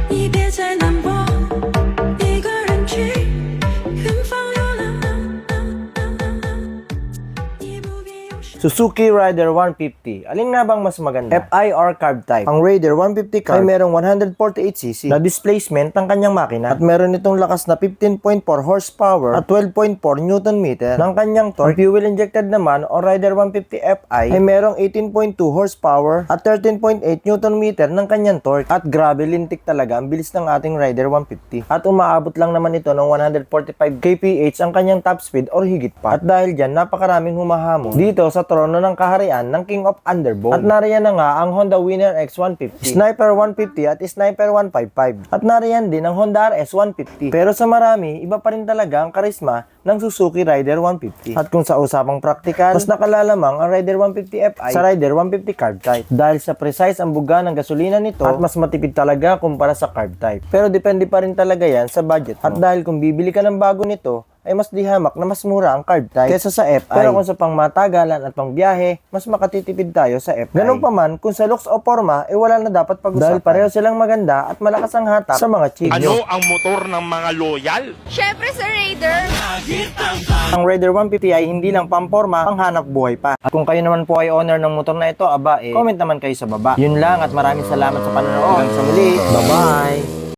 你别再难过，一个人去远方流浪。你不必有时 Suzuki Raider 150. Alin nga bang mas maganda? FI or carb type? Ang Raider 150 carb ay merong 148cc na displacement ng kanyang makina at meron itong lakas na 15.4 horsepower at 12.4 Nm ng kanyang torque. Ang fuel injected naman o Raider 150 FI ay merong 18.2 horsepower at 13.8 Nm ng kanyang torque. At grabe, lintik talaga ang bilis ng ating Raider 150. At umaabot lang naman ito ng 145 kph ang kanyang top speed or higit pa. At dahil dyan, napakaraming humahamon dito sa trono ng kaharian ng King of Underbone. At nariyan na nga ang Honda Winner X150, Sniper 150 at Sniper 155. At nariyan din ang Honda RS 150. Pero sa marami, iba pa rin talaga ang karisma ng Suzuki Raider 150. At kung sa usapang praktikal, mas nakalalamang ang Raider 150 FI sa Raider 150 carb type. Dahil sa precise ang buga ng gasolina nito at mas matipid talaga kumpara sa carb type. Pero depende pa rin talaga yan sa budget mo. At dahil kung bibili ka ng bago nito, ay mas dihamak na mas mura ang carb type kaysa sa FI. Pero kung sa pangmatagalan at pangbiyahe, mas makatitipid tayo sa FI. Ganun pa man, kung sa looks o forma, ay wala na dapat pag-usapan. Dahil pareho silang maganda at malakas ang hatak sa mga chick. Ano ang motor ng mga loyal? Syempre sa Raider. Ang Raider 150 ay hindi lang pamporma, ang hanap buhay pa. At kung kayo naman po ay owner ng motor na ito, aba comment naman kayo sa baba. Yun lang at maraming salamat sa panonood. Hanggang sa muli. Bye-bye!